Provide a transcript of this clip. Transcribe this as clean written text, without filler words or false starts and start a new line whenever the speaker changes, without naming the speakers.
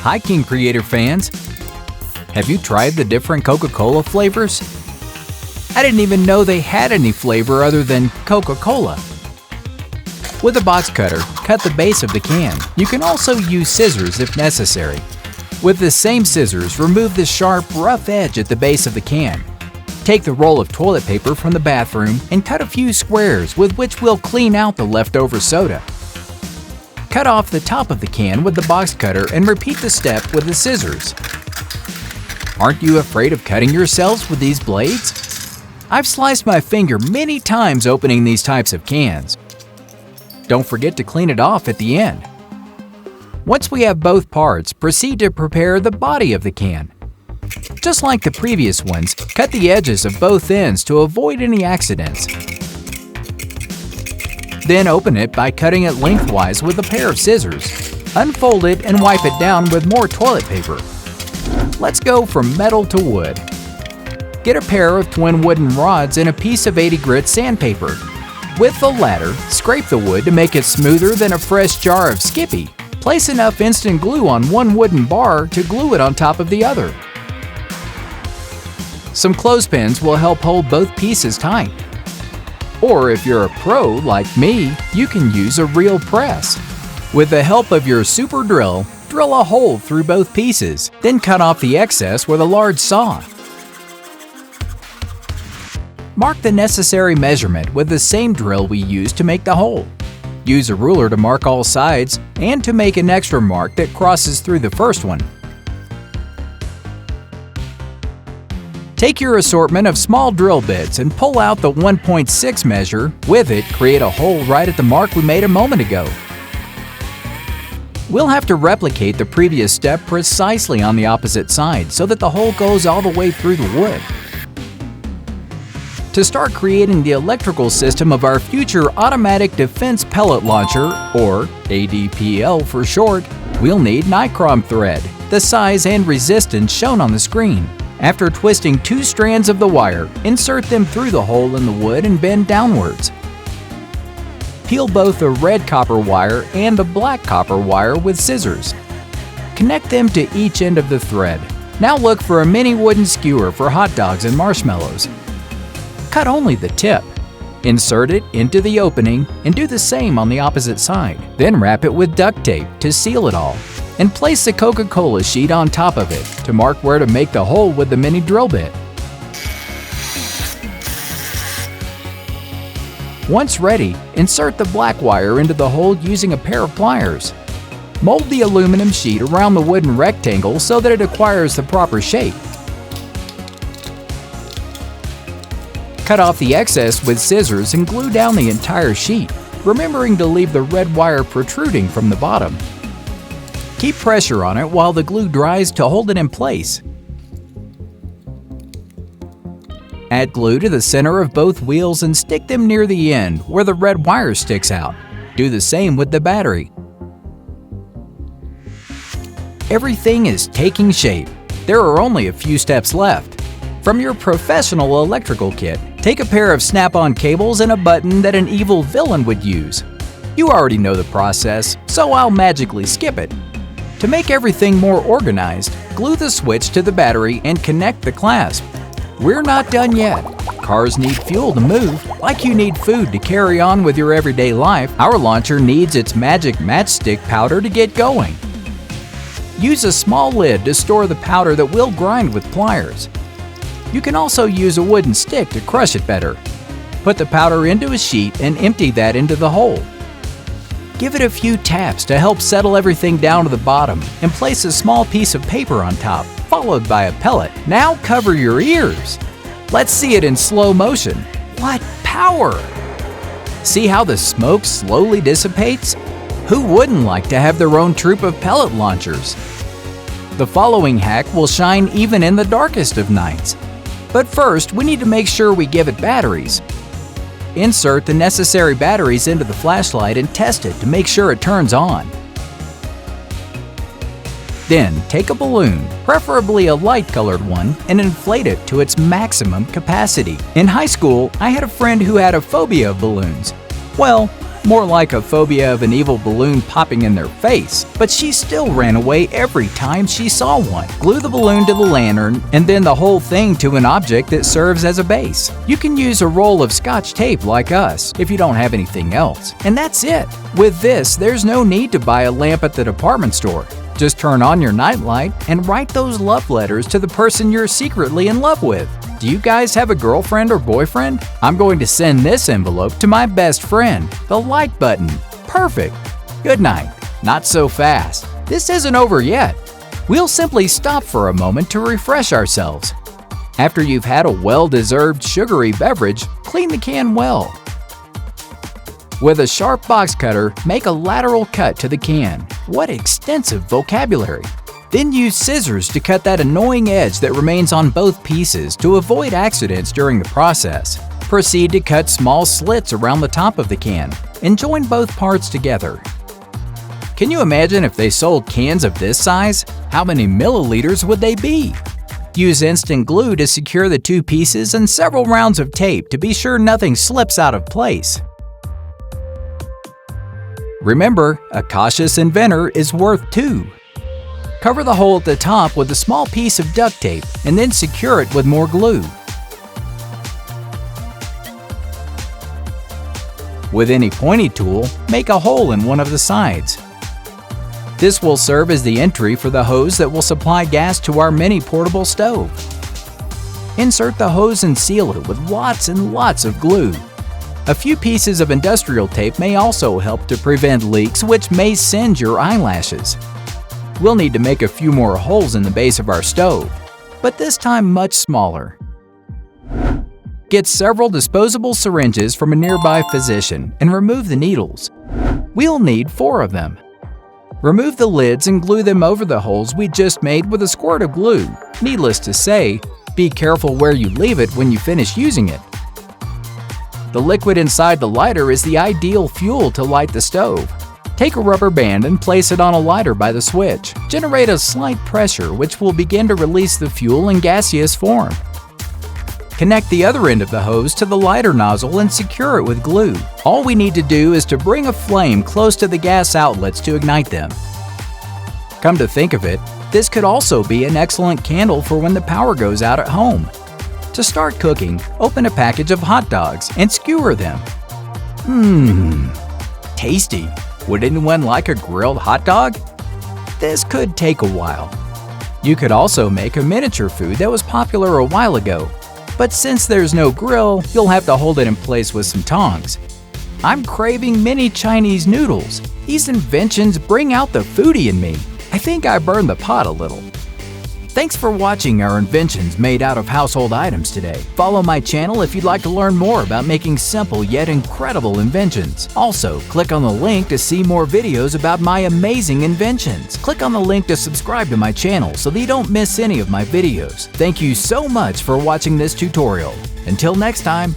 Hi King Creator fans! Have you tried the different Coca-Cola flavors? I didn't even know they had any flavor other than Coca-Cola. With a box cutter, cut the base of the can. You can also use scissors if necessary. With the same scissors, remove the sharp, rough edge at the base of the can. Take the roll of toilet paper from the bathroom and cut a few squares with which we'll clean out the leftover soda. Cut off the top of the can with the box cutter and repeat the step with the scissors. Aren't you afraid of cutting yourselves with these blades? I've sliced my finger many times opening these types of cans. Don't forget to clean it off at the end. Once we have both parts, proceed to prepare the body of the can. Just like the previous ones, cut the edges of both ends to avoid any accidents. Then open it by cutting it lengthwise with a pair of scissors. Unfold it and wipe it down with more toilet paper. Let's go from metal to wood. Get a pair of twin wooden rods and a piece of 80 grit sandpaper. With the latter, scrape the wood to make it smoother than a fresh jar of Skippy. Place enough instant glue on one wooden bar to glue it on top of the other. Some clothespins will help hold both pieces tight. Or if you're a pro like me, you can use a real press. With the help of your super drill, drill a hole through both pieces, then cut off the excess with a large saw. Mark the necessary measurement with the same drill we used to make the hole. Use a ruler to mark all sides and to make an extra mark that crosses through the first one. Take your assortment of small drill bits and pull out the 1.6 measure. With it, create a hole right at the mark we made a moment ago. We'll have to replicate the previous step precisely on the opposite side so that the hole goes all the way through the wood. To start creating the electrical system of our future Automatic Defense Pellet Launcher, or ADPL for short, we'll need nichrome thread, the size and resistance shown on the screen. After twisting 2 strands of the wire, insert them through the hole in the wood and bend downwards. Peel both the red copper wire and the black copper wire with scissors. Connect them to each end of the thread. Now look for a mini wooden skewer for hot dogs and marshmallows. Cut only the tip. Insert it into the opening and do the same on the opposite side. Then wrap it with duct tape to seal it all. And place the Coca-Cola sheet on top of it to mark where to make the hole with the mini drill bit. Once ready, insert the black wire into the hole using a pair of pliers. Mold the aluminum sheet around the wooden rectangle so that it acquires the proper shape. Cut off the excess with scissors and glue down the entire sheet, remembering to leave the red wire protruding from the bottom. Keep pressure on it while the glue dries to hold it in place. Add glue to the center of both wheels and stick them near the end where the red wire sticks out. Do the same with the battery. Everything is taking shape. There are only a few steps left. From your professional electrical kit, take a pair of snap-on cables and a button that an evil villain would use. You already know the process, so I'll magically skip it. To make everything more organized, glue the switch to the battery and connect the clasp. We're not done yet. Cars need fuel to move. Like you need food to carry on with your everyday life, our launcher needs its magic matchstick powder to get going. Use a small lid to store the powder that we'll grind with pliers. You can also use a wooden stick to crush it better. Put the powder into a sheet and empty that into the hole. Give it a few taps to help settle everything down to the bottom and place a small piece of paper on top, followed by a pellet. Now cover your ears. Let's see it in slow motion. What power! See how the smoke slowly dissipates? Who wouldn't like to have their own troop of pellet launchers? The following hack will shine even in the darkest of nights. But first, we need to make sure we give it batteries. Insert the necessary batteries into the flashlight and test it to make sure it turns on. Then, take a balloon, preferably a light-colored one, and inflate it to its maximum capacity. In high school, I had a friend who had a phobia of balloons. Well, more like a phobia of an evil balloon popping in their face, but she still ran away every time she saw one. Glue the balloon to the lantern and then the whole thing to an object that serves as a base. You can use a roll of Scotch tape like us if you don't have anything else. And that's it. With this, there's no need to buy a lamp at the department store. Just turn on your nightlight and write those love letters to the person you're secretly in love with. Do you guys have a girlfriend or boyfriend? I'm going to send this envelope to my best friend. The like button. Perfect. Good night. Not so fast. This isn't over yet. We'll simply stop for a moment to refresh ourselves. After you've had a well-deserved sugary beverage, clean the can well. With a sharp box cutter, make a lateral cut to the can. What extensive vocabulary! Then use scissors to cut that annoying edge that remains on both pieces to avoid accidents during the process. Proceed to cut small slits around the top of the can and join both parts together. Can you imagine if they sold cans of this size? How many milliliters would they be? Use instant glue to secure the two pieces and several rounds of tape to be sure nothing slips out of place. Remember, a cautious inventor is worth two. Cover the hole at the top with a small piece of duct tape and then secure it with more glue. With any pointy tool, make a hole in one of the sides. This will serve as the entry for the hose that will supply gas to our mini portable stove. Insert the hose and seal it with lots and lots of glue. A few pieces of industrial tape may also help to prevent leaks, which may singe your eyelashes. We'll need to make a few more holes in the base of our stove, but this time much smaller. Get several disposable syringes from a nearby physician and remove the needles. We'll need 4 of them. Remove the lids and glue them over the holes we just made with a squirt of glue. Needless to say, be careful where you leave it when you finish using it. The liquid inside the lighter is the ideal fuel to light the stove. Take a rubber band and place it on a lighter by the switch. Generate a slight pressure which will begin to release the fuel in gaseous form. Connect the other end of the hose to the lighter nozzle and secure it with glue. All we need to do is to bring a flame close to the gas outlets to ignite them. Come to think of it, this could also be an excellent candle for when the power goes out at home. To start cooking, open a package of hot dogs and skewer them. Tasty! Would anyone like a grilled hot dog? This could take a while. You could also make a miniature food that was popular a while ago, but since there's no grill, you'll have to hold it in place with some tongs. I'm craving mini Chinese noodles. These inventions bring out the foodie in me. I think I burned the pot a little. Thanks for watching our inventions made out of household items today. Follow my channel if you'd like to learn more about making simple yet incredible inventions. Also, click on the link to see more videos about my amazing inventions. Click on the link to subscribe to my channel so that you don't miss any of my videos. Thank you so much for watching this tutorial. Until next time,